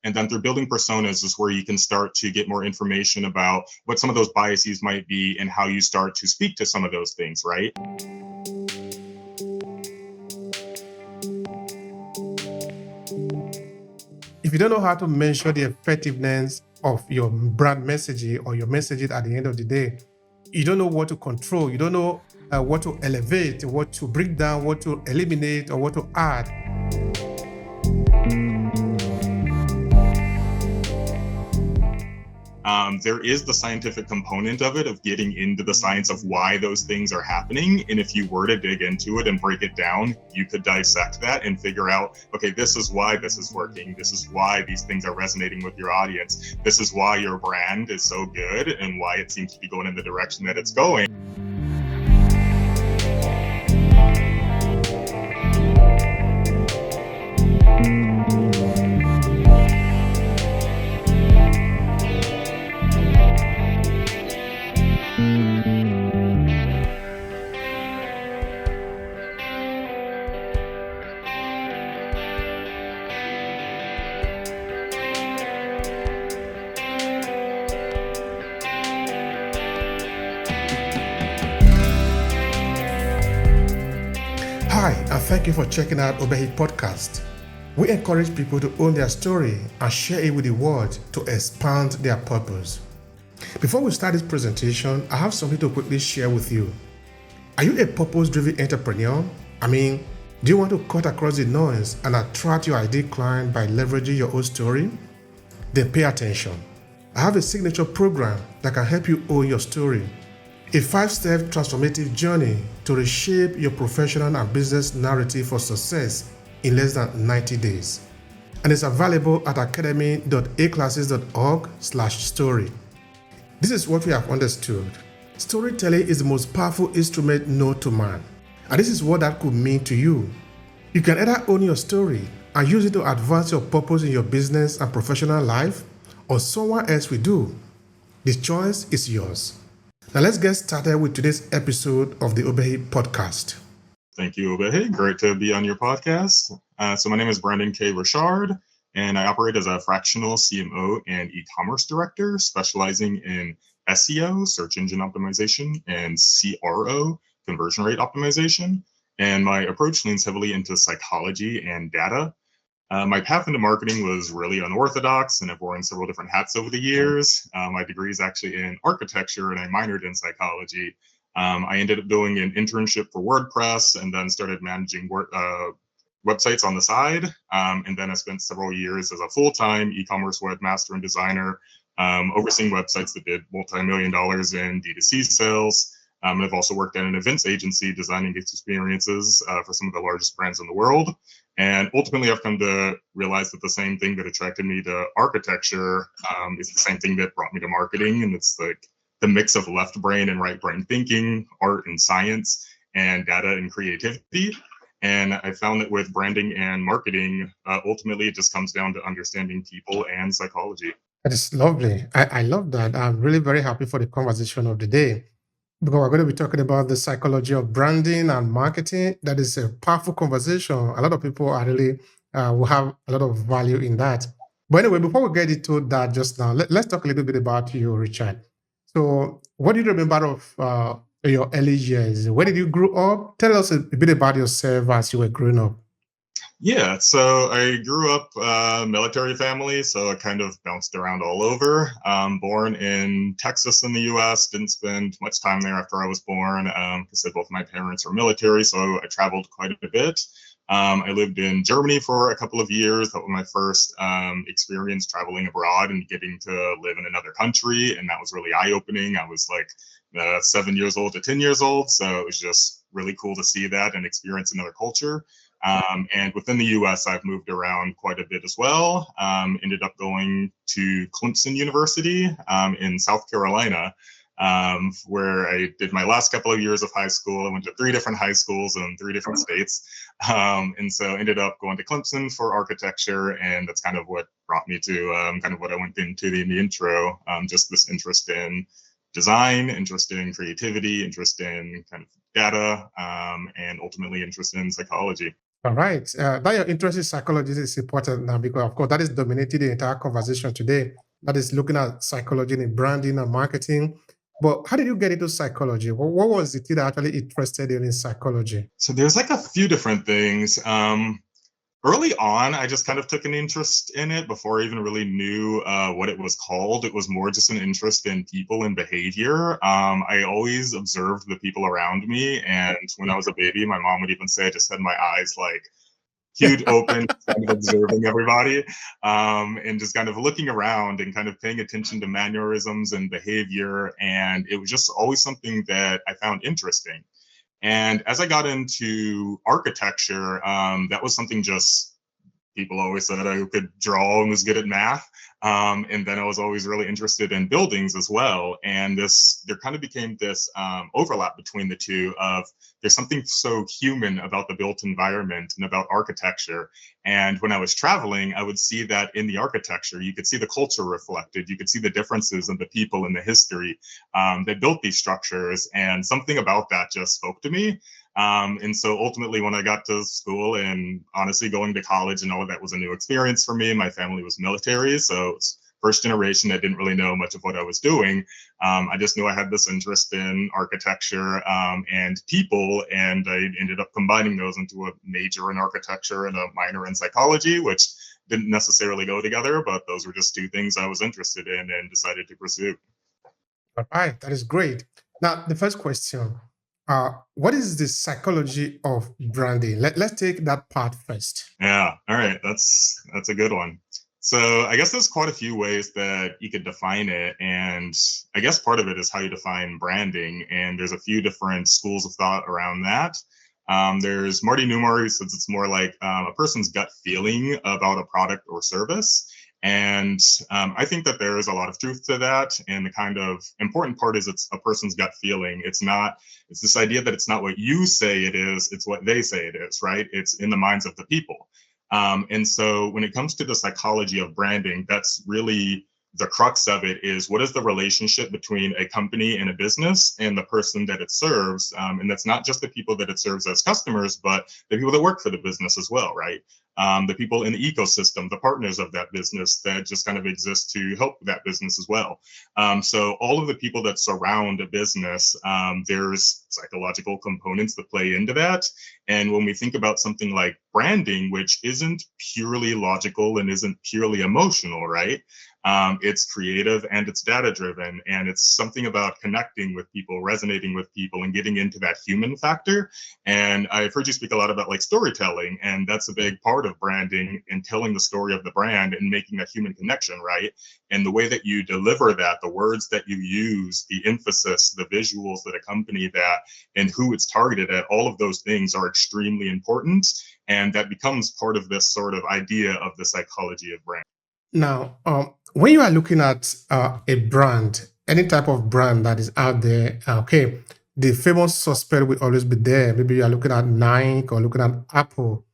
And then through building personas is where you can start to get more information about what some of those biases might be and how you start to speak to some of those things, right? If you don't know how to measure the effectiveness of your brand messaging or your messaging at the end of the day, you don't know what to control, you don't know what to elevate, what to bring down, what to eliminate, or what to add. There is the scientific component of it, of getting into the science of why those things are happening. And if you were to dig into it and break it down, you could dissect that and figure out, okay, this is why this is working. This is why these things are resonating with your audience. This is why your brand is so good and why it seems to be going in the direction that it's going. Hi, and thank you for checking out Obehi Podcast. We encourage people to own their story and share it with the world to expand their purpose. Before we start this presentation, I have something to quickly share with you. Are you a purpose-driven entrepreneur? Do you want to cut across the noise and attract your ideal client by leveraging your own story? Then pay attention. I have a signature program that can help you own your story. A 5-step transformative journey to reshape your professional and business narrative for success in less than 90 days. And it's available at academy.aclasses.org/story. This is what we have understood. Storytelling is the most powerful instrument known to man. And this is what that could mean to you. You can either own your story and use it to advance your purpose in your business and professional life, or someone else will do. The choice is yours. Now let's get started with today's episode of the Obehi Podcast. Thank you, Obehi. Great to be on your podcast. So my name is Brandon K. Richard, and I operate as a fractional CMO and e-commerce director, specializing in SEO, search engine optimization, and CRO, conversion rate optimization. And my approach leans heavily into psychology and data. My path into marketing was really unorthodox, and I've worn several different hats over the years. My degree is actually in architecture, and I minored in psychology. I ended up doing an internship for WordPress and then started managing websites on the side. And then I spent several years as a full-time e-commerce webmaster and designer, overseeing websites that did multi-million dollars in D2C sales. And I've also worked at an events agency designing experiences for some of the largest brands in the world. And ultimately, I've come to realize that the same thing that attracted me to architecture is the same thing that brought me to marketing. And it's like the mix of left brain and right brain thinking, art and science, and data and creativity. And I found that with branding and marketing, ultimately, it just comes down to understanding people and psychology. That is lovely. I love that. I'm really very happy for the conversation of the day, because we're going to be talking about the psychology of branding and marketing. That is a powerful conversation. A lot of people are really will have a lot of value in that. But anyway, before we get into that just now, let's talk a little bit about you, Richard. So what do you remember of your early years? Where did you grow up? Tell us a bit about yourself as you were growing up. Yeah, so I grew up military family, so I kind of bounced around all over. Born in Texas in the U.S., didn't spend much time there after I was born because both my parents were military, so I traveled quite a bit. I lived in Germany for a couple of years. That was my first experience traveling abroad and getting to live in another country, and that was really eye-opening. I was like 7 years old to 10 years old, so it was just really cool to see that and experience another culture. And within the U.S., I've moved around quite a bit as well. Ended up going to Clemson University in South Carolina, where I did my last couple of years of high school. I went to 3 different high schools in 3 different states. And so ended up going to Clemson for architecture. And that's kind of what brought me to kind of what I went into in the intro, just this interest in design, interest in creativity, interest in kind of data, and ultimately interest in psychology. All right. That your interest in psychology is important now because, of course, that is dominating the entire conversation today. That is looking at psychology in branding and marketing. But how did you get into psychology? What was the thing that actually interested you in psychology? So there's like a few different things. Early on, I just kind of took an interest in it before I even really knew what it was called. It was more just an interest in people and behavior. I always observed the people around me. And when I was a baby, my mom would even say I just had my eyes like huge open, kind of observing everybody, and just kind of looking around and kind of paying attention to mannerisms and behavior. And it was just always something that I found interesting. And as I got into architecture, that was something just people always said I could draw and was good at math. And then I was always really interested in buildings as well. And there kind of became this overlap between the two of there's something so human about the built environment and about architecture. And when I was traveling, I would see that in the architecture, you could see the culture reflected. You could see the differences in the people and the history that built these structures. And something about that just spoke to me. And so ultimately, when I got to school and honestly going to college and all of that was a new experience for me. My family was military, so it's first generation. I didn't really know much of what I was doing. I just knew I had this interest in architecture and people, and I ended up combining those into a major in architecture and a minor in psychology, which didn't necessarily go together, but those were just two things I was interested in and decided to pursue. All right, that is great. Now, the first question, what is the psychology of branding? Let's take that part first. Yeah, all right, that's a good one. So I guess there's quite a few ways that you could define it, and I guess part of it is how you define branding. And there's a few different schools of thought around that. There's Marty Newmar, who says it's more like a person's gut feeling about a product or service. And I think that there is a lot of truth to that. And the kind of important part is it's a person's gut feeling. It's this idea that it's not what you say it is, it's what they say it is, right? It's in the minds of the people. And so when it comes to the psychology of branding, that's really the crux of it is what is the relationship between a company and a business and the person that it serves. And that's not just the people that it serves as customers, but the people that work for the business as well, right? The people in the ecosystem, the partners of that business that just kind of exist to help that business as well. So all of the people that surround a business, there's psychological components that play into that. And when we think about something like branding, which isn't purely logical and isn't purely emotional, right? It's creative and it's data driven, and it's something about connecting with people, resonating with people, and getting into that human factor. And I've heard you speak a lot about like storytelling, and that's a big part of branding and telling the story of the brand and making that human connection, right? And the way that you deliver that, the words that you use, the emphasis, the visuals that accompany that, and who it's targeted at, all of those things are extremely important. And that becomes part of this sort of idea of the psychology of brand. Now, when you are looking at a brand, any type of brand that is out there, okay, the famous suspect will always be there. Maybe you are looking at Nike or looking at Apple.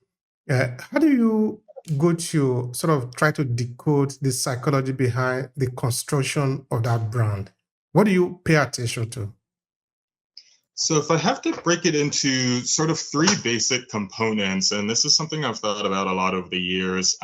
How do you go to sort of try to decode the psychology behind the construction of that brand? What do you pay attention to? So if I have to break it into sort of three basic components, and this is something I've thought about a lot over the years,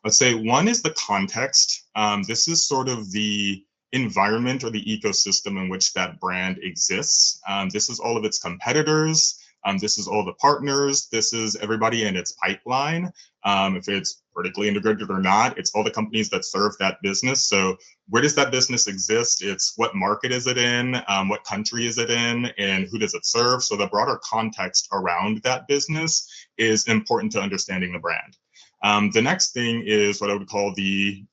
I'd say one is the context. This is sort of the environment or the ecosystem in which that brand exists. This is all of its competitors. This is all the partners. This is everybody in its pipeline. If it's vertically integrated or not, it's all the companies that serve that business. So where does that business exist? It's what market is it in? What country is it in? And who does it serve? So the broader context around that business is important to understanding the brand. The next thing is what I would call the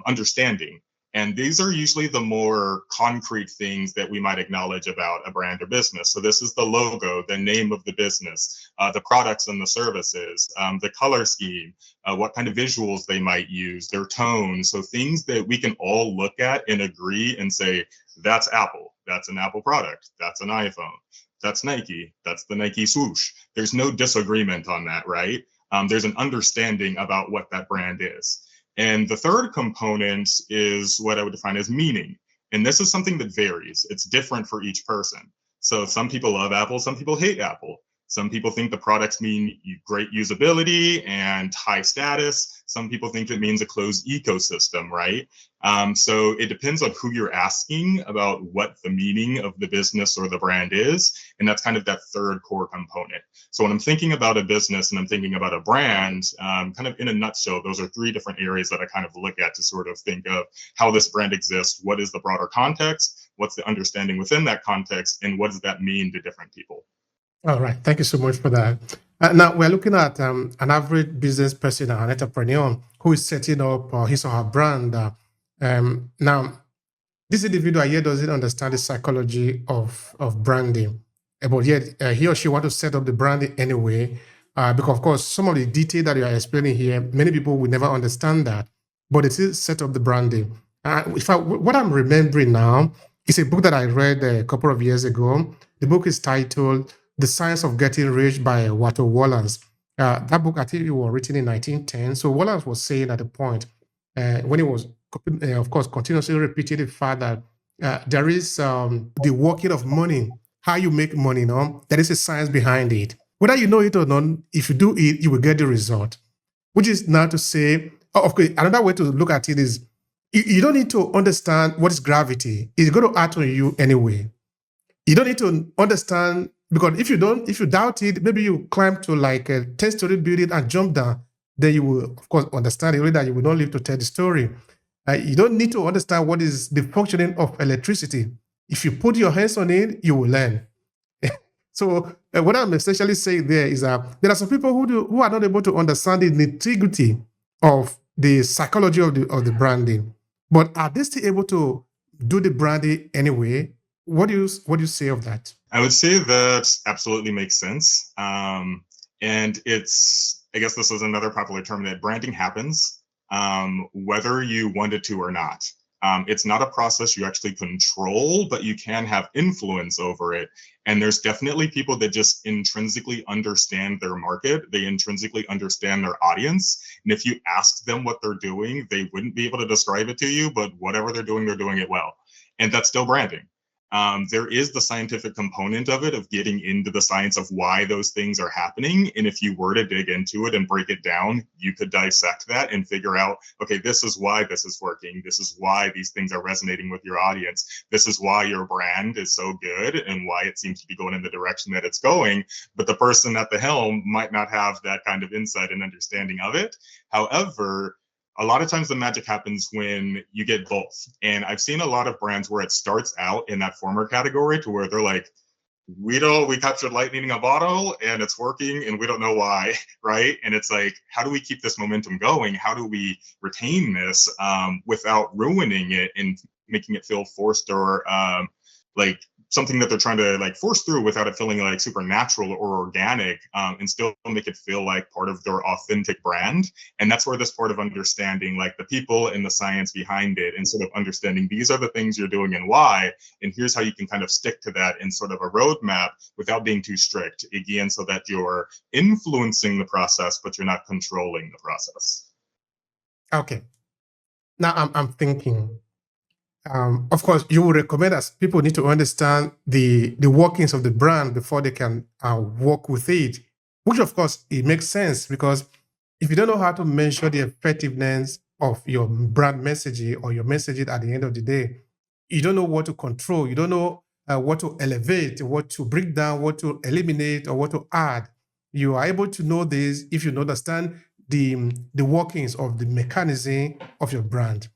understanding. And these are usually the more concrete things that we might acknowledge about a brand or business. So this is the logo, the name of the business, the products and the services, the color scheme, what kind of visuals they might use, their tone. So things that we can all look at and agree and say, that's Apple, that's an Apple product, that's an iPhone, that's Nike, that's the Nike swoosh. There's no disagreement on that, right? There's an understanding about what that brand is. And the third component is what I would define as meaning. And this is something that varies. It's different for each person. So some people love Apple, some people hate Apple. Some people think the products mean great usability and high status. Some people think it means a closed ecosystem, right? So it depends on who you're asking about what the meaning of the business or the brand is. And that's kind of that third core component. So when I'm thinking about a business and I'm thinking about a brand, kind of in a nutshell, those are three different areas that I kind of look at to sort of think of how this brand exists. What is the broader context? What's the understanding within that context? And what does that mean to different people? All right. Thank you so much for that. Now, we're looking at an average business person, an entrepreneur who is setting up his or her brand. Now, this individual here doesn't understand the psychology of branding, but yet he or she want to set up the branding anyway, because of course some of the detail that you are explaining here, many people will never understand that, but it is set up the branding. What I'm remembering now is a book that I read a couple of years ago. The book is titled "The Science of Getting Rich" by Walter Wallace. That book, I think it was written in 1910. So Wallace was saying at the point when he was of course, continuously repeating the fact that there is the working of money, how you make money, there is a science behind it. Whether you know it or not, if you do it, you will get the result. Which is now to say, of course, another way to look at it is you don't need to understand what is gravity. It's going to act on you anyway. You don't need to understand, because if you doubt it, maybe you climb to like a 10-story building and jump down, then you will, of course, understand only that you will not live to tell the story. You don't need to understand what is the functioning of electricity. If you put your hands on it, you will learn. So what I'm essentially saying there is that there are some people who are not able to understand the nitty-gritty of the psychology of the branding, but are they still able to do the branding anyway? What do you say of that? I would say that absolutely makes sense. And I guess this is another popular term, that branding happens whether you want it to or not. It's not a process you actually control, but you can have influence over it. And there's definitely people that just intrinsically understand their market. They intrinsically understand their audience. And if you ask them what they're doing, they wouldn't be able to describe it to you, but whatever they're doing it well. And that's still branding. There is the scientific component of it, of getting into the science of why those things are happening. And if you were to dig into it and break it down, you could dissect that and figure out, okay, this is why this is working. This is why these things are resonating with your audience. This is why your brand is so good and why it seems to be going in the direction that it's going. But the person at the helm might not have that kind of insight and understanding of it. However, a lot of times the magic happens when you get both. And I've seen a lot of brands where it starts out in that former category to where they're like, we captured lightning in a bottle and it's working and we don't know why, right? And it's like, how do we keep this momentum going? How do we retain this without ruining it and making it feel forced or like something that they're trying to like force through without it feeling like supernatural or organic, and still make it feel like part of their authentic brand. And that's where this part of understanding like the people and the science behind it, and sort of understanding these are the things you're doing and why, and here's how you can kind of stick to that in sort of a roadmap without being too strict, again, so that you're influencing the process, but you're not controlling the process. Okay. Now I'm thinking, of course, you would recommend us people need to understand the workings of the brand before they can work with it, which of course it makes sense, because if you don't know how to measure the effectiveness of your brand messaging or your messaging at the end of the day, you don't know what to control, you don't know what to elevate, what to bring down, what to eliminate, or what to add. You are able to know this if you understand the workings of the mechanism of your brand.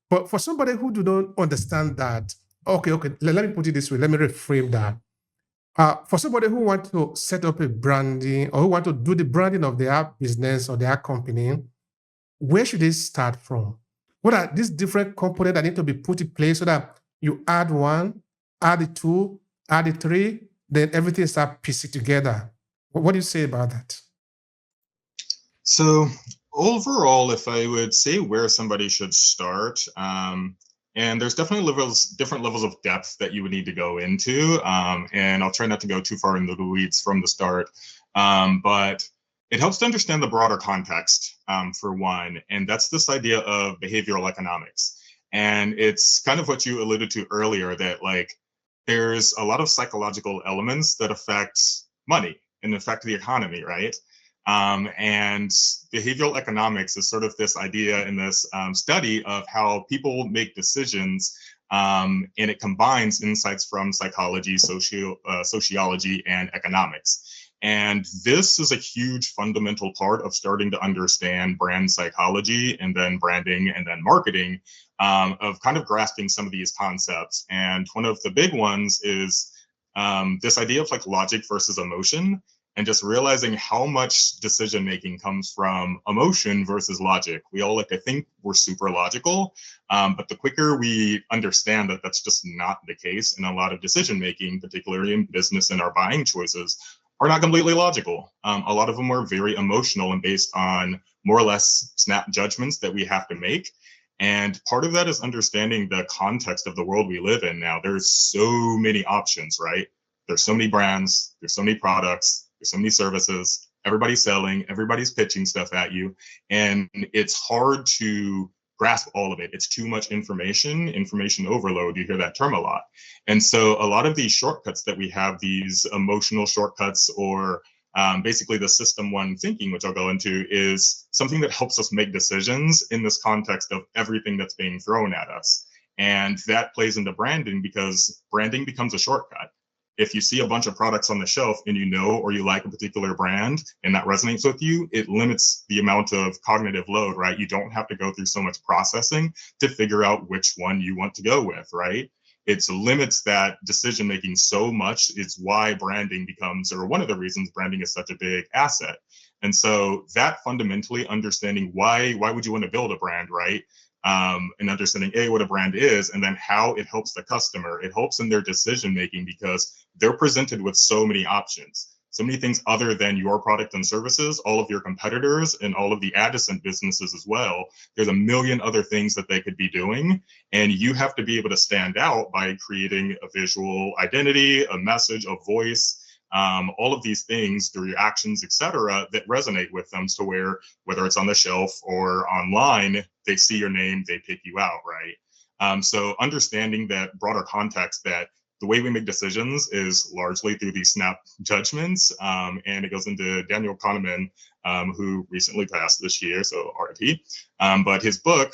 But for somebody who do not understand that, okay, let me put it this way. Let me reframe that. For somebody who want to set up a branding or who want to do the branding of their business or their company, where should they start from? What are these different components that need to be put in place so that you add one, add the two, add the three, then everything starts piecing together? What do you say about that? So overall, if I would say where somebody should start, and there's definitely different levels of depth that you would need to go into, and I'll try not to go too far into the weeds from the start, but it helps to understand the broader context, for one, and that's this idea of behavioral economics. And it's kind of what you alluded to earlier, that like there's a lot of psychological elements that affect money and affect the economy, right? And behavioral economics is sort of this idea in this study of how people make decisions, and it combines insights from psychology, sociology, and economics. And this is a huge fundamental part of starting to understand brand psychology and then branding and then marketing, of kind of grasping some of these concepts. And one of the big ones is this idea of like logic versus emotion, and just realizing how much decision making comes from emotion versus logic. We all like to think we're super logical, but the quicker we understand that that's just not the case, and a lot of decision making, particularly in business and our buying choices, are not completely logical. A lot of them are very emotional and based on more or less snap judgments that we have to make. And part of that is understanding the context of the world we live in now. There's so many options, right? There's so many brands, there's so many products, there's so many services, everybody's selling, everybody's pitching stuff at you. And it's hard to grasp all of it. It's too much information overload. You hear that term a lot. And so a lot of these shortcuts that we have, these emotional shortcuts, or basically the system one thinking, which I'll go into, is something that helps us make decisions in this context of everything that's being thrown at us. And that plays into branding, because branding becomes a shortcut. If you see a bunch of products on the shelf and you know or you like a particular brand and that resonates with you, it limits the amount of cognitive load, right? You don't have to go through so much processing to figure out which one you want to go with, right? It limits that decision making so much. It's why branding becomes, or one of the reasons branding is such a big asset. And so that fundamentally understanding why would you want to build a brand, right? And understanding what a brand is, and then how it helps the customer. It helps in their decision making because they're presented with so many options, so many things other than your product and services, all of your competitors and all of the adjacent businesses as well. There's a million other things that they could be doing, and you have to be able to stand out by creating a visual identity, a message, a voice, all of these things through your actions, etc., that resonate with them, to where whether it's on the shelf or online, they see your name, they pick you out, right? So understanding that broader context, that the way we make decisions is largely through these snap judgments, and it goes into Daniel Kahneman, who recently passed this year, so RIP. But his book,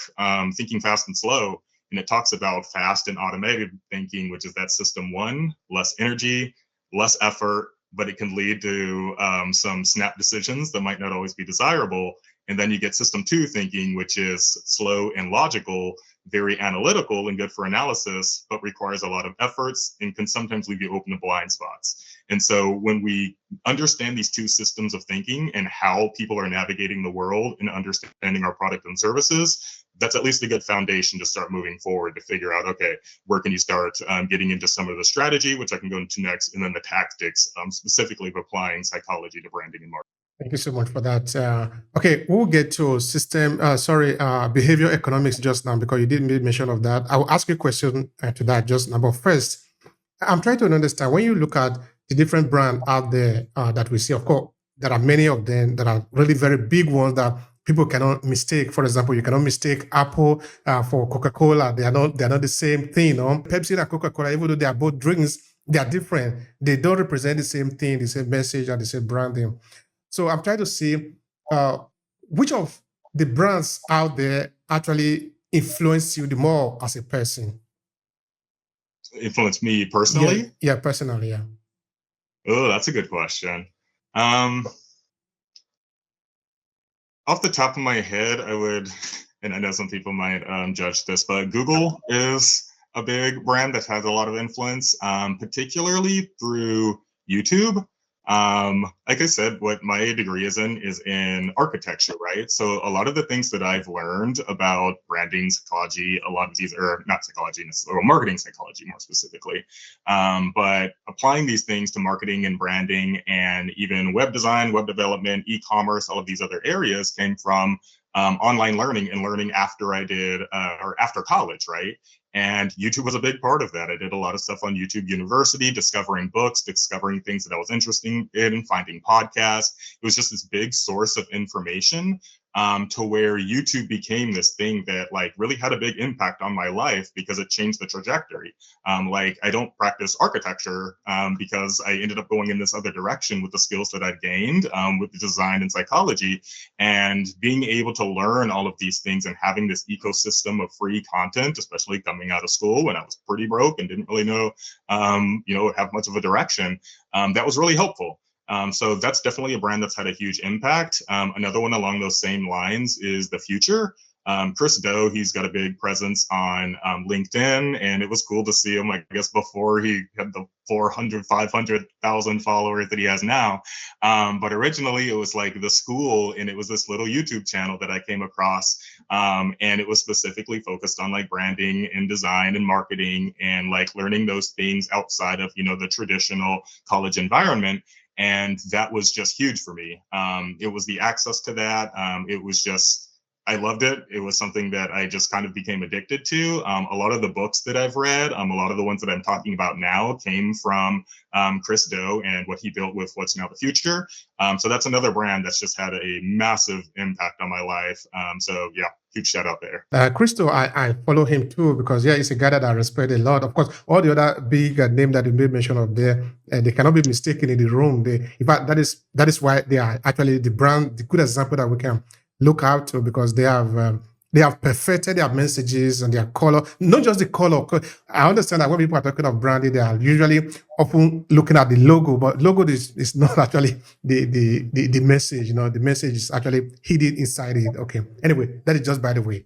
Thinking Fast and Slow, and it talks about fast and automated thinking, which is that system one, less energy, less effort, but it can lead to some snap decisions that might not always be desirable. And then you get system two thinking, which is slow and logical, very analytical and good for analysis, but requires a lot of efforts and can sometimes leave you open to blind spots. And so when we understand these two systems of thinking and how people are navigating the world and understanding our product and services, that's at least a good foundation to start moving forward, to figure out, okay, where can you start getting into some of the strategy, which I can go into next, and then the tactics, specifically of applying psychology to branding and marketing. Thank you so much for that. Okay, we'll get to behavior economics just now, because you did make mention of that. I will ask you a question to that just now. But first, I'm trying to understand, when you look at the different brands out there that we see, of course, there are many of them that are really very big ones that people cannot mistake. For example, you cannot mistake Apple for Coca-Cola. They are not the same thing. Pepsi and Coca-Cola, even though they are both drinks, they are different. They don't represent the same thing, the same message, and the same branding. So I'm trying to see which of the brands out there actually influence you the more as a person. Influence me personally? Yeah, personally, yeah. Oh, that's a good question. Off the top of my head, I would, and I know some people might judge this, but Google is a big brand that has a lot of influence, particularly through YouTube. Like I said, what my degree is in architecture, right? So a lot of the things that I've learned about branding psychology, a lot of these are not psychology necessarily, marketing psychology more specifically, but applying these things to marketing and branding and even web design, web development, e-commerce, all of these other areas came from online learning and learning after I did, or after college, right? And YouTube was a big part of that. I did a lot of stuff on YouTube University, discovering books, discovering things that I was interested in, finding podcasts. It was just this big source of information to where YouTube became this thing that like really had a big impact on my life because it changed the trajectory. Like I don't practice architecture because I ended up going in this other direction with the skills that I'd gained with the design and psychology, and being able to learn all of these things and having this ecosystem of free content, especially coming out of school when I was pretty broke and didn't really know, have much of a direction. That was really helpful. So that's definitely a brand that's had a huge impact. Another one along those same lines is The Future. Chris Do, he's got a big presence on LinkedIn, and it was cool to see him, I guess, before he had the 400, 500,000 followers that he has now. But originally it was like The School, and it was this little YouTube channel that I came across. And it was specifically focused on like branding and design and marketing and like learning those things outside of, the traditional college environment. And that was just huge for me. It was the access to that. It was just, I loved it. It was something that I just kind of became addicted to. A lot of the books that I've read, a lot of the ones that I'm talking about now came from Chris Do and what he built with What's Now The Future. So that's another brand that's just had a massive impact on my life. So yeah, huge shout out there. Crystal, I follow him too because he's a guy that I respect a lot. Of course, all the other big name that you made mention of there, they cannot be mistaken in the room. In fact, that is why they are actually the brand, the good example that we can look out to, because they have perfected their messages and their color, not just the color. I understand that when people are talking of branding, they are usually often looking at the logo, but logo is not actually the message. The message is actually hidden inside it. Okay. Anyway, that is just by the way.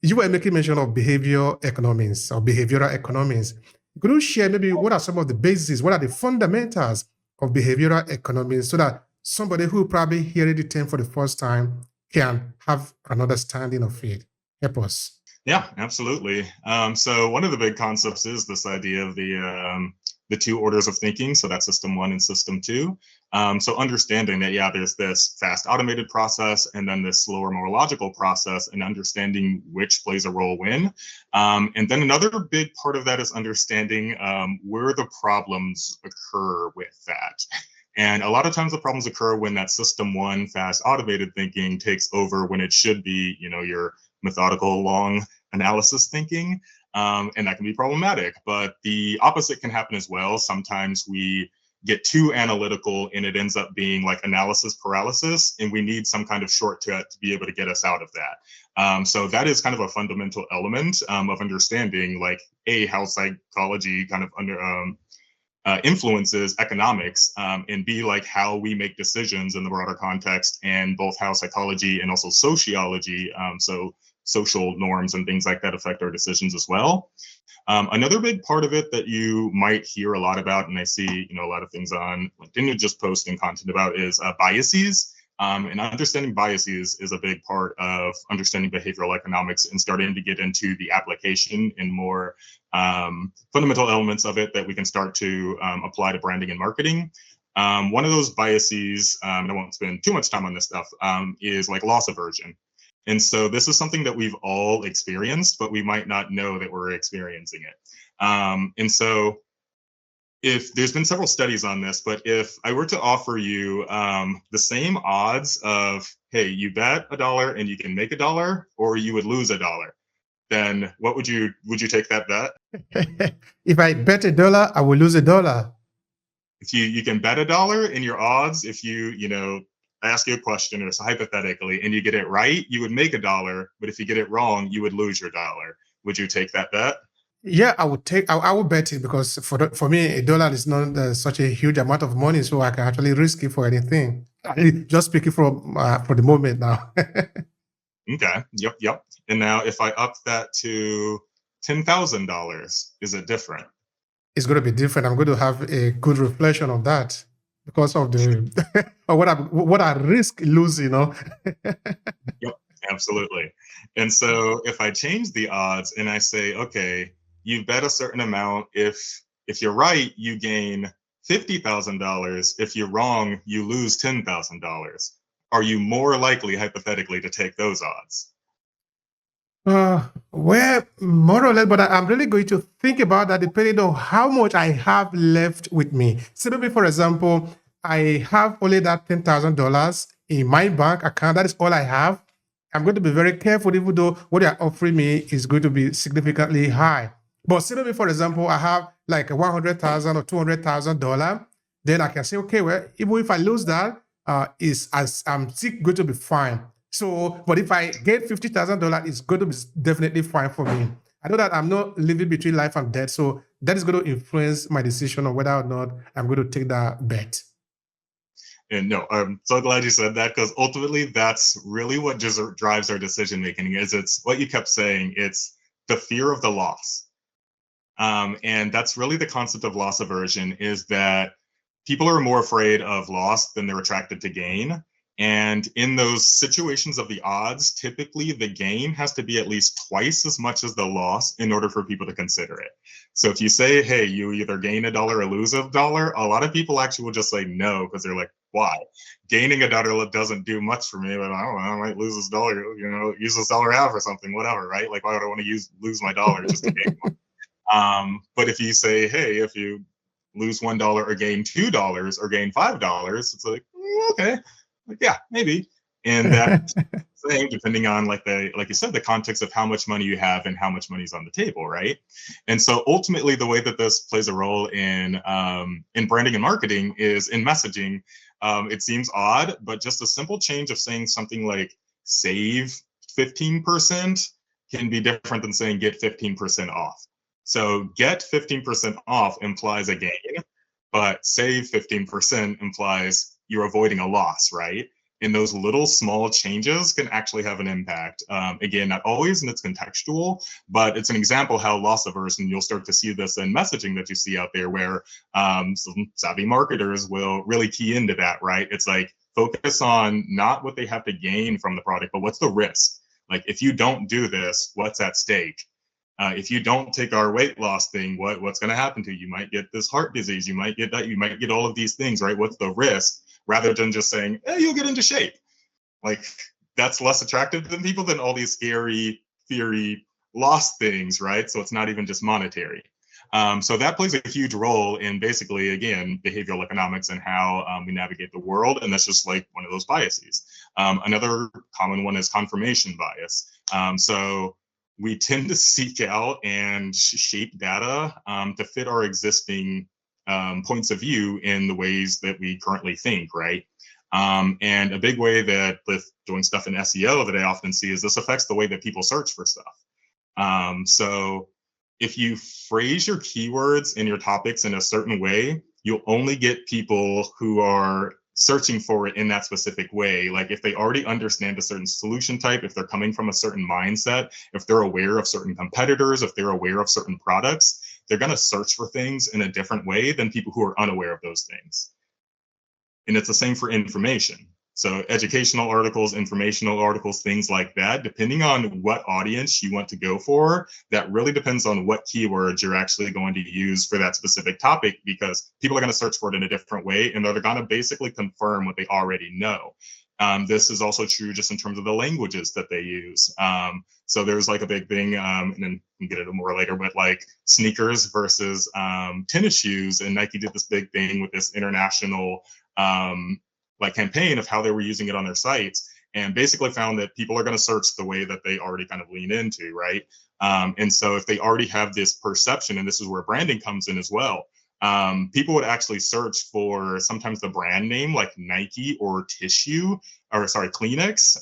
You were making mention of behavioral economics or behavioral economics. Could you share maybe what are some of the bases, what are the fundamentals of behavioral economics, so that somebody who probably hearing the term for the first time can have an understanding of it? Help us. Yeah, absolutely. So one of the big concepts is this idea of the two orders of thinking. So that's system 1 and system 2. So understanding that, there's this fast automated process and then this slower, more logical process, and understanding which plays a role when. And then another big part of that is understanding where the problems occur with that. And a lot of times the problems occur when that system 1 fast automated thinking takes over when it should be, your methodical long analysis thinking. And that can be problematic, but the opposite can happen as well. Sometimes we get too analytical and it ends up being like analysis paralysis, and we need some kind of shortcut to be able to get us out of that. So that is kind of a fundamental element of understanding like how psychology kind of influences economics, and B, like how we make decisions in the broader context, and both how psychology and also sociology, so social norms and things like that, affect our decisions as well. Another big part of it that you might hear a lot about, and I see a lot of things on LinkedIn just posting content about, is biases. And understanding biases is a big part of understanding behavioral economics and starting to get into the application and more fundamental elements of it that we can start to apply to branding and marketing. One of those biases, and I won't spend too much time on this stuff, is like loss aversion. And so this is something that we've all experienced, but we might not know that we're experiencing it. And so if there's been several studies on this, but if I were to offer you the same odds of, hey, you bet $1 and you can make $1, or you would lose $1, then what would you take that bet? If I bet $1, I will lose $1. If you can bet $1 in your odds, if I ask you a question, or so hypothetically, and you get it right, you would make $1, but if you get it wrong, you would lose your $1. Would you take that bet? Yeah, I would bet it, because for me, $1 is not such a huge amount of money, so I can actually risk it for anything. Just speaking for the moment now. Okay. Yep. And now if I up that to $10,000, is it different? It's going to be different. I'm going to have a good reflection of that because of the what I risk losing, Yep, absolutely. And so if I change the odds and I say, okay, you bet a certain amount. If you're right, you gain $50,000. If you're wrong, you lose $10,000. Are you more likely, hypothetically, to take those odds? Well, more or less, but I'm really going to think about that depending on how much I have left with me. So maybe, for example, I have only that $10,000 in my bank account. That is all I have. I'm going to be very careful, even though what they're offering me is going to be significantly high. But say maybe, for example, I have like $100,000 or $200,000, then I can say, okay, well, even if I lose that, is as I'm still going to be fine. So, but if I get $50,000, it's going to be definitely fine for me. I know that I'm not living between life and death, so that is going to influence my decision on whether or not I'm going to take that bet. And no, I'm so glad you said that, because ultimately that's really what just drives our decision making. Is it's what you kept saying. It's the fear of the loss, and that's really the concept of loss aversion. Is that people are more afraid of loss than they're attracted to gain. And in those situations of the odds, typically the gain has to be at least twice as much as the loss in order for people to consider it. So if you say, hey, you either gain $1 or lose $1, a lot of people actually will just say no, because they're like, why? Gaining $1 doesn't do much for me, but I don't know, I might lose this dollar, use this dollar out for something, whatever, right? Like, why would I want to lose my dollar just to gain one? But if you say, hey, if you lose $1 or gain $2 or gain $5, it's like, okay. Like, yeah, maybe. And that thing, depending on like you said, the context of how much money you have and how much money is on the table, right? And so ultimately, the way that this plays a role in branding and marketing is in messaging. It seems odd, but just a simple change of saying something like save 15% can be different than saying get 15% off. So get 15% off implies a gain, but save 15% implies you're avoiding a loss, right? And those little small changes can actually have an impact. Again, not always, and it's contextual, but it's an example how loss aversion, you'll start to see this in messaging that you see out there where some savvy marketers will really key into that, right? It's like, focus on not what they have to gain from the product, but what's the risk? Like, if you don't do this, what's at stake? If you don't take our weight loss thing, what's going to happen to you? You might get this heart disease. You might get that. You might get all of these things, right? What's the risk? Rather than just saying, hey, you'll get into shape. Like, that's less attractive than people than all these scary theory loss things, right? So it's not even just monetary. So that plays a huge role in basically, again, behavioral economics and how we navigate the world. And that's just like one of those biases. Another common one is confirmation bias. So we tend to seek out and shape data to fit our existing points of view in the ways that we currently think, right? And a big way that with doing stuff in SEO that I often see is this affects the way that people search for stuff. So if you phrase your keywords and your topics in a certain way, you'll only get people who are searching for it in that specific way. Like, if they already understand a certain solution type, if they're coming from a certain mindset, if they're aware of certain competitors, if they're aware of certain products, they're going to search for things in a different way than people who are unaware of those things. And it's the same for information. So educational articles, informational articles, things like that, depending on what audience you want to go for, that really depends on what keywords you're actually going to use for that specific topic, because people are going to search for it in a different way, and they're going to basically confirm what they already know. This is also true just in terms of the languages that they use. So there's like a big thing, and then we can get into more later, but like sneakers versus tennis shoes. And Nike did this big thing with this international like campaign of how they were using it on their sites, and basically found that people are going to search the way that they already kind of lean into, right? And so if they already have this perception, and this is where branding comes in as well, people would actually search for sometimes the brand name like Nike or Kleenex,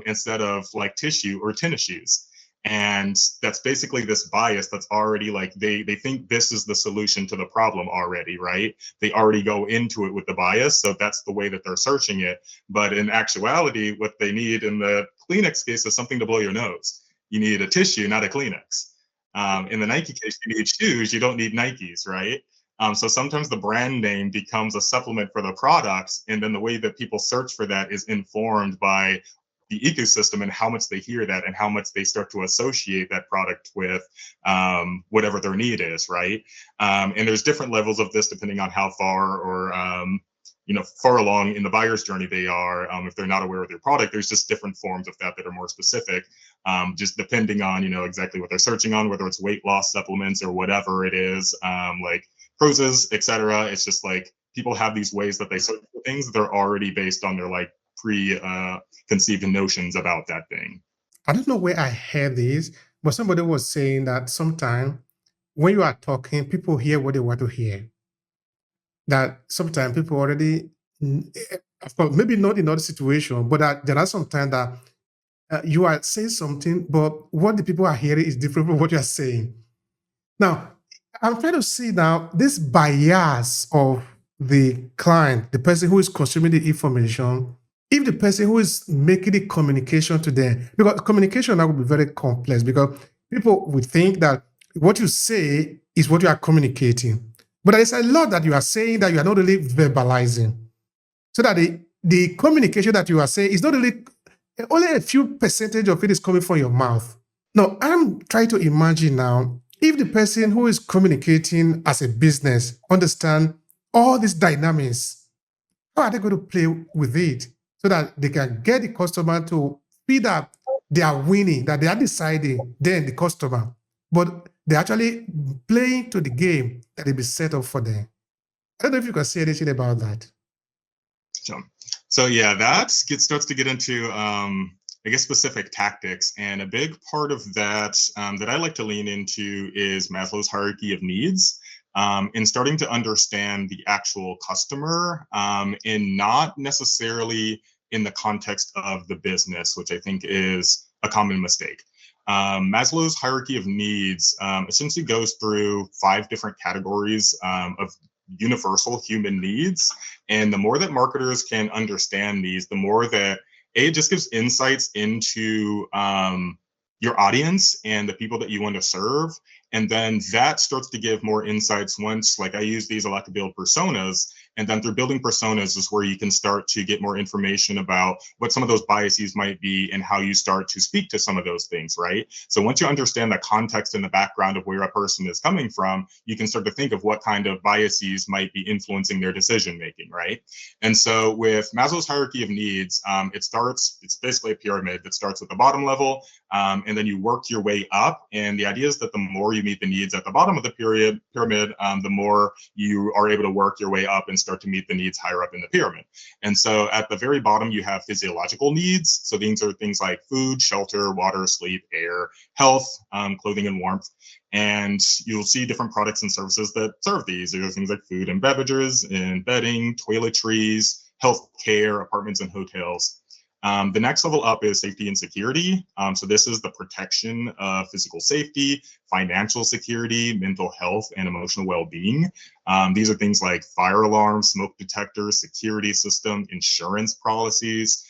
instead of like tissue or tennis shoes. And that's basically this bias that's already like, they think this is the solution to the problem already, right? They already go into it with the bias. So that's the way that they're searching it. But in actuality, what they need in the Kleenex case is something to blow your nose. You need a tissue, not a Kleenex. In the Nike case, you need shoes, you don't need Nikes, right? So sometimes the brand name becomes a supplement for the products. And then the way that people search for that is informed by the ecosystem and how much they hear that and how much they start to associate that product with whatever their need is, right? And there's different levels of this depending on how far or far along in the buyer's journey they are. If they're not aware of their product, there's just different forms of that are more specific, just depending on exactly what they're searching on, whether it's weight loss supplements or whatever it is, like cruises, etc. It's just like people have these ways that they search for things that are already based on their like preconceived notions about that thing. I don't know where I heard this, but somebody was saying that sometimes when you are talking, people hear what they want to hear. That sometimes people already, of course, maybe not in other situation, but that there are some times that you are saying something, but what the people are hearing is different from what you are saying. Now, I'm trying to see now this bias of the client, the person who is consuming the information, if the person who is making the communication to them, because communication now will be very complex because people will think that what you say is what you are communicating. But there is a lot that you are saying that you are not really verbalizing. So that the communication that you are saying is not really, only a few percentage of it is coming from your mouth. Now, I'm trying to imagine now, if the person who is communicating as a business understand all these dynamics, how are they going to play with it so that they can get the customer to feel that they are winning, that they are deciding, then the customer, but they're actually playing to the game that they be set up for them. I don't know if you can say anything about that. So yeah, that starts to get into I guess specific tactics, and a big part of that that I like to lean into is Maslow's hierarchy of needs, in starting to understand the actual customer, and not necessarily in the context of the business, which I think is a common mistake. Maslow's hierarchy of needs essentially goes through 5 different categories of universal human needs. And the more that marketers can understand these, the more that it just gives insights into your audience and the people that you want to serve. And then that starts to give more insights once, like I use these, I like to build personas. And then through building personas is where you can start to get more information about what some of those biases might be and how you start to speak to some of those things, right? So once you understand the context and the background of where a person is coming from, you can start to think of what kind of biases might be influencing their decision making, right? And so with Maslow's hierarchy of needs, it's basically a pyramid that starts at the bottom level, and then you work your way up. And the idea is that the more you meet the needs at the bottom of the pyramid, the more you are able to work your way up and start to meet the needs higher up in the pyramid. And so at the very bottom, you have physiological needs. So these are things like food, shelter, water, sleep, air, health, clothing, and warmth. And you'll see different products and services that serve these. There are things like food and beverages, and bedding, toiletries, health care, apartments, and hotels. The next level up is safety and security. So this is the protection of physical safety, financial security, mental health, and emotional well-being. These are things like fire alarms, smoke detectors, security system, insurance policies,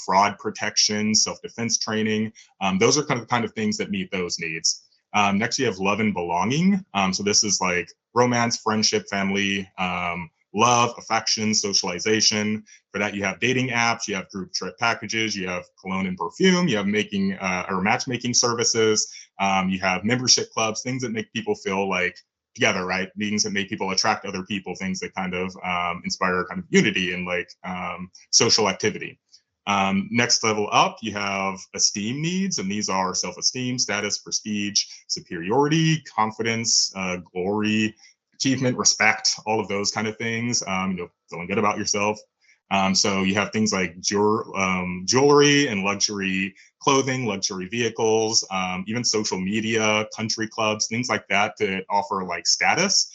fraud protection, self-defense training. Those are kind of things that meet those needs. Next, you have love and belonging. So this is like romance, friendship, family, love, affection, socialization. For that, you have dating apps, you have group trip packages, you have cologne and perfume, you have matchmaking services, you have membership clubs, things that make people feel like together, right? Things that make people attract other people, things that kind of inspire kind of unity and like social activity. Next level up, you have esteem needs, and these are self-esteem, status, prestige, superiority, confidence, glory, achievement, respect, all of those kind of things, feeling good about yourself. So you have things like jewelry and luxury clothing, luxury vehicles, even social media, country clubs, things like that offer like status,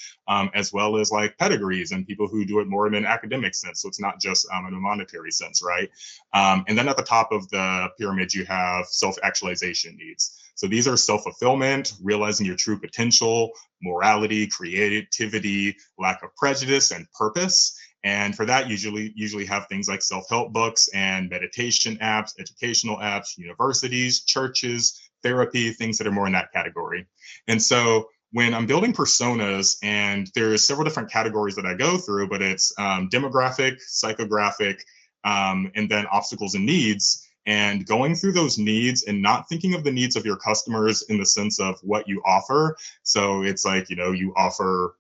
as well as like pedigrees and people who do it more in an academic sense. So it's not just in a monetary sense, right? And then at the top of the pyramid, you have self-actualization needs. So these are self-fulfillment, realizing your true potential, morality, creativity, lack of prejudice, and purpose. And for that, usually have things like self-help books and meditation apps, educational apps, universities, churches, therapy, things that are more in that category. And so when I'm building personas, and there's several different categories that I go through, but it's demographic, psychographic, and then obstacles and needs. And going through those needs and not thinking of the needs of your customers in the sense of what you offer. So it's like, you offer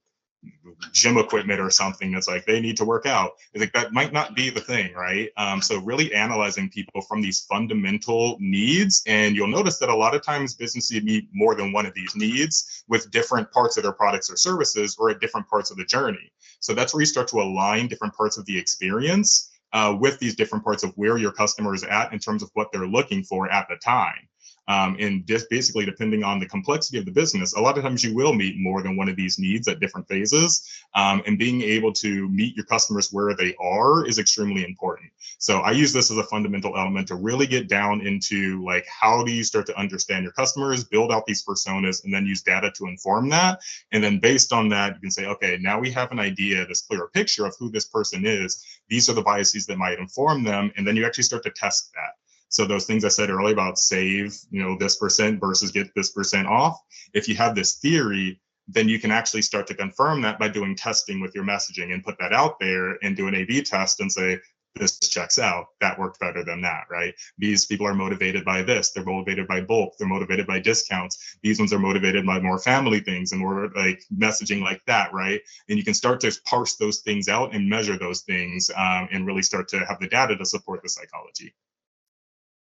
gym equipment or something that's like they need to work out. It's like that might not be the thing, right? So really analyzing people from these fundamental needs, and you'll notice that a lot of times businesses meet more than one of these needs with different parts of their products or services or at different parts of the journey. So that's where you start to align different parts of the experience with these different parts of where your customer is at in terms of what they're looking for at the time. And just basically, depending on the complexity of the business, a lot of times you will meet more than one of these needs at different phases. And being able to meet your customers where they are is extremely important. So I use this as a fundamental element to really get down into like, how do you start to understand your customers, build out these personas, and then use data to inform that. And then based on that, you can say, okay, now we have an idea, this clearer picture of who this person is. These are the biases that might inform them. And then you actually start to test that. So those things I said earlier about save, this percent versus get this percent off. If you have this theory, then you can actually start to confirm that by doing testing with your messaging and put that out there and do an A/B test and say, this checks out. That worked better than that, right? These people are motivated by this. They're motivated by bulk. They're motivated by discounts. These ones are motivated by more family things and more like messaging like that, right? And you can start to parse those things out and measure those things and really start to have the data to support the psychology.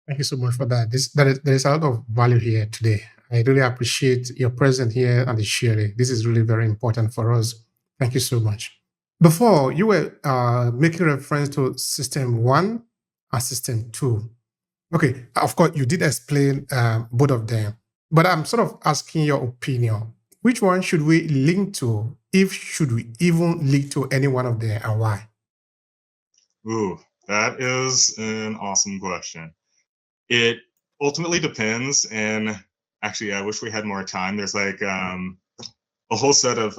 Thank you so much for that. There is a lot of value here today. I really appreciate your presence here and the sharing. This is really very important for us. Thank you so much. Before, you were making reference to System 1 and System 2. Okay, of course, you did explain both of them, but I'm sort of asking your opinion. Which one should we link to, if should we even link to any one of them, and why? Ooh, that is an awesome question. It ultimately depends. And actually, I wish we had more time. There's like a whole set of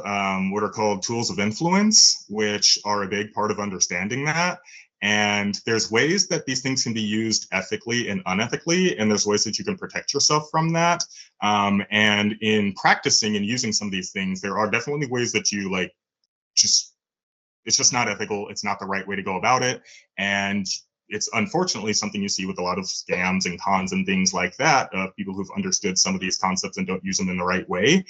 what are called tools of influence, which are a big part of understanding that. And there's ways that these things can be used ethically and unethically, and there's ways that you can protect yourself from that. And in practicing and using some of these things, there are definitely ways that you like it's just not ethical. It's not the right way to go about it. And it's unfortunately something you see with a lot of scams and cons and things like that, of people who've understood some of these concepts and don't use them in the right way.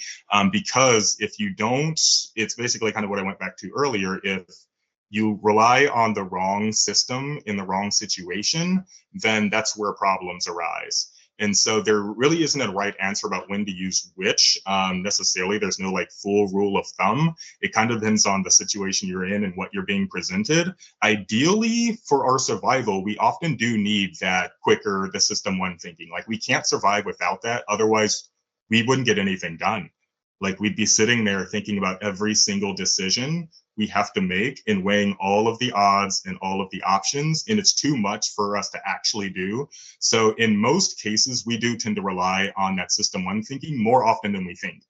Because if you don't, it's basically kind of what I went back to earlier. If you rely on the wrong system in the wrong situation, then that's where problems arise. And so there really isn't a right answer about when to use which necessarily. There's no like full rule of thumb. It kind of depends on the situation you're in and what you're being presented. Ideally, for our survival, we often do need that quicker, the System 1 thinking. Like we can't survive without that. Otherwise, we wouldn't get anything done. Like we'd be sitting there thinking about every single decision we have to make and weighing all of the odds and all of the options, and it's too much for us to actually do. So in most cases, we do tend to rely on that System 1 thinking more often than we think.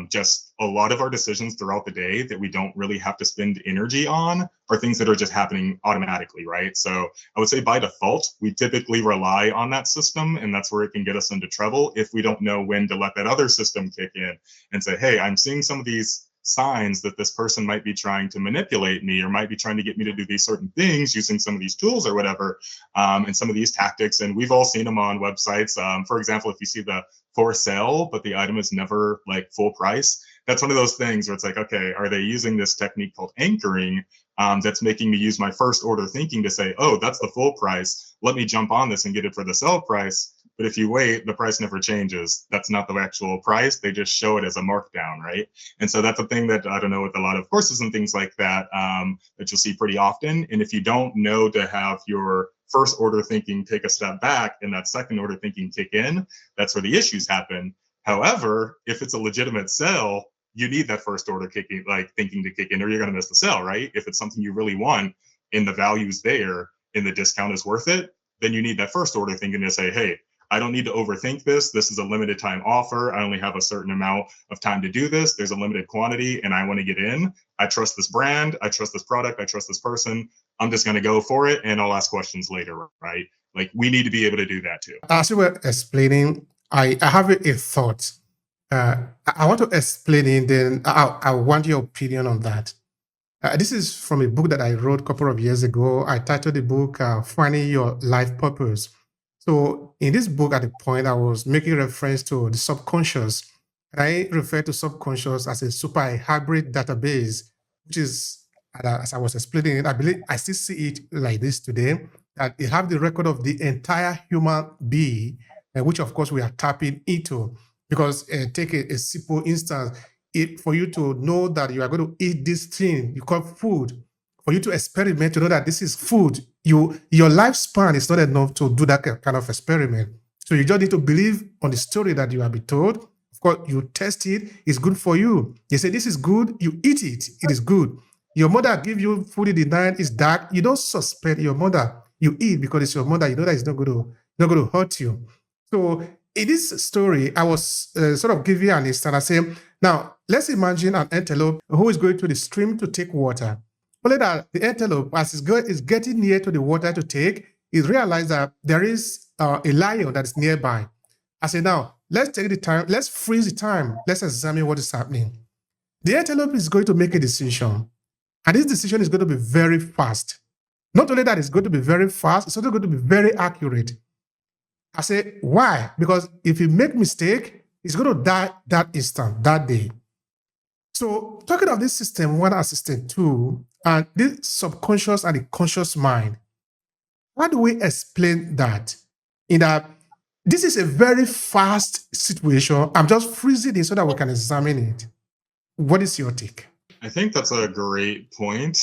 Just a lot of our decisions throughout the day that we don't really have to spend energy on are things that are just happening automatically, right? So I would say by default, we typically rely on that system, and that's where it can get us into trouble if we don't know when to let that other system kick in and say, hey, I'm seeing some of these signs that this person might be trying to manipulate me or might be trying to get me to do these certain things using some of these tools or whatever, and some of these tactics. And we've all seen them on websites. For example, if you see the for sale, but the item is never like full price, that's one of those things where it's like, okay, are they using this technique called anchoring that's making me use my first order thinking to say, oh, that's the full price. Let me jump on this and get it for the sell price. But if you wait, the price never changes. That's not the actual price. They just show it as a markdown, right? And so that's a thing that I don't know with a lot of courses and things like that, that you'll see pretty often. And if you don't know to have your first order thinking take a step back and that second order thinking kick in, that's where the issues happen. However, if it's a legitimate sale, you need that first order thinking to kick in, or you're going to miss the sale, right? If it's something you really want and the value's there and the discount is worth it, then you need that first order thinking to say, hey, I don't need to overthink this. This is a limited time offer. I only have a certain amount of time to do this. There's a limited quantity and I want to get in. I trust this brand. I trust this product. I trust this person. I'm just going to go for it and I'll ask questions later, right? Like we need to be able to do that too. As you were explaining, I have a thought. I want to explain it, then I want your opinion on that. This is from a book that I wrote a couple of years ago. I titled the book Finding Your Life Purpose. So in this book, at the point, I was making reference to the subconscious. And I refer to subconscious as a super hybrid database, which is, as I was explaining it, I believe I still see it like this today, that it have the record of the entire human being, which of course we are tapping into. Because take a simple instance, for you to know that you are going to eat this thing, you call food, for you to experiment, to know that this is food. Your lifespan is not enough to do that kind of experiment. So you just need to believe on the story that you have been told. Of course, you test it, it's good for you. You say, this is good, you eat it, it is good. Your mother give you food in the night, it's dark. You don't suspect your mother. You eat because it's your mother. You know that it's not going to hurt you. So in this story, I was sort of giving an instance. I say, now, let's imagine an antelope who is going to the stream to take water. Only that the antelope, as it's getting near to the water to take, is realized that there is a lion that is nearby. I say, now, let's take the time, let's freeze the time, let's examine what is happening. The antelope is going to make a decision, and this decision is going to be very fast. Not only that, it's going to be very fast, it's also going to be very accurate. I say, why? Because if you make mistake, it's going to die that instant, that day. So talking of this system 1 and system 2, and this subconscious and the conscious mind, how do we explain that? In that this is a very fast situation. I'm just freezing it so that we can examine it. What is your take? I think that's a great point.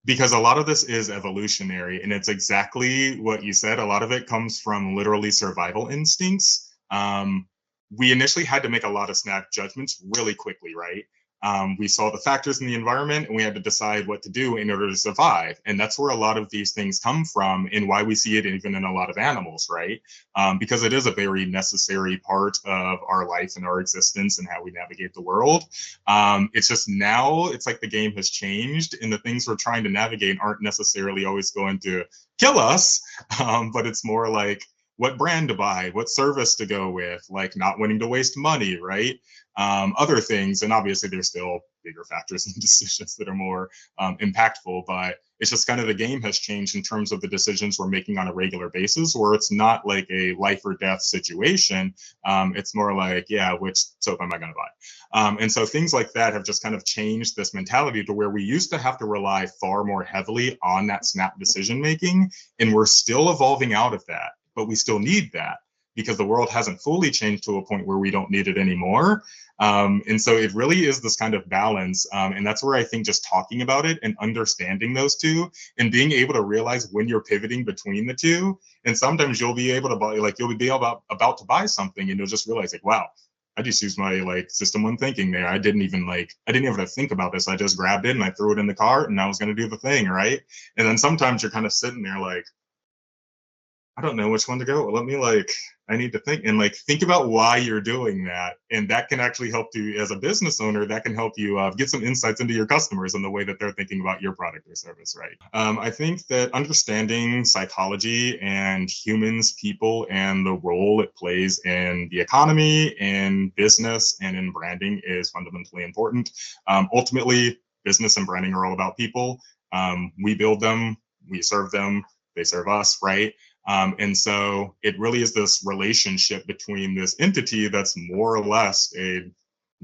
Because a lot of this is evolutionary, and it's exactly what you said. A lot of it comes from literally survival instincts. We initially had to make a lot of snap judgments really quickly, right? We saw the factors in the environment, and we had to decide what to do in order to survive. And that's where a lot of these things come from, and why we see it even in a lot of animals, right? Because it is a very necessary part of our life and our existence and how we navigate the world. It's just now, it's like the game has changed, and the things we're trying to navigate aren't necessarily always going to kill us, but it's more like what brand to buy, what service to go with, like not wanting to waste money, right? Other things, and obviously there's still bigger factors and decisions that are more impactful, but it's just kind of the game has changed in terms of the decisions we're making on a regular basis, where it's not like a life or death situation. It's more like, yeah, which soap am I going to buy? And so things like that have just kind of changed this mentality to where we used to have to rely far more heavily on that snap decision making, and we're still evolving out of that, but we still need that, because the world hasn't fully changed to a point where we don't need it anymore. And so it really is this kind of balance. And that's where I think just talking about it and understanding those two and being able to realize when you're pivoting between the two. And sometimes you'll be able to buy, like you'll be about to buy something, and you'll just realize like, wow, I just used my like system one thinking there. I didn't even have to think about this. I just grabbed it and I threw it in the cart and I was going to do the thing, right? And then sometimes you're kind of sitting there like, I don't know which one to go. I need to think about why you're doing that. And that can actually help you as a business owner. That can help you get some insights into your customers and the way that they're thinking about your product or service, right? I think that understanding psychology and humans, people, and the role it plays in the economy, in business, and in branding is fundamentally important. Ultimately, business and branding are all about people. We build them, we serve them, they serve us, right? And so it really is this relationship between this entity that's more or less a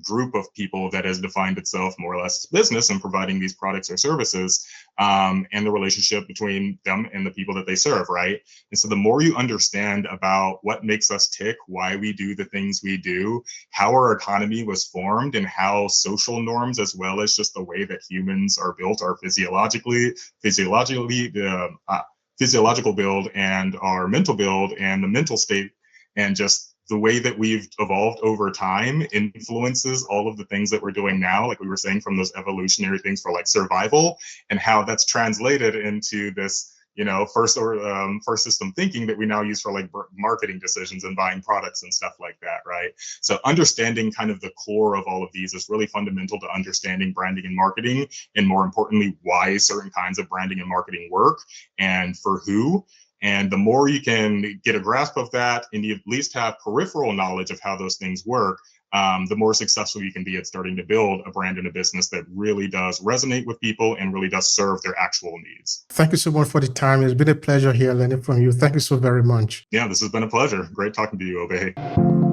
group of people that has defined itself more or less as business and providing these products or services, and the relationship between them and the people that they serve, right? And so the more you understand about what makes us tick, why we do the things we do, how our economy was formed, and how social norms, as well as just the way that humans are built, are physiological build and our mental build and the mental state, and just the way that we've evolved over time influences all of the things that we're doing now, like we were saying, from those evolutionary things for like survival, and how that's translated into this, first system thinking that we now use for like marketing decisions and buying products and stuff like that, right? So understanding kind of the core of all of these is really fundamental to understanding branding and marketing, and more importantly, why certain kinds of branding and marketing work and for who. And the more you can get a grasp of that, and you at least have peripheral knowledge of how those things work, the more successful you can be at starting to build a brand and a business that really does resonate with people and really does serve their actual needs. Thank you so much for the time. It's been a pleasure here learning from you. Thank you so very much. Yeah, this has been a pleasure. Great talking to you, Obehi.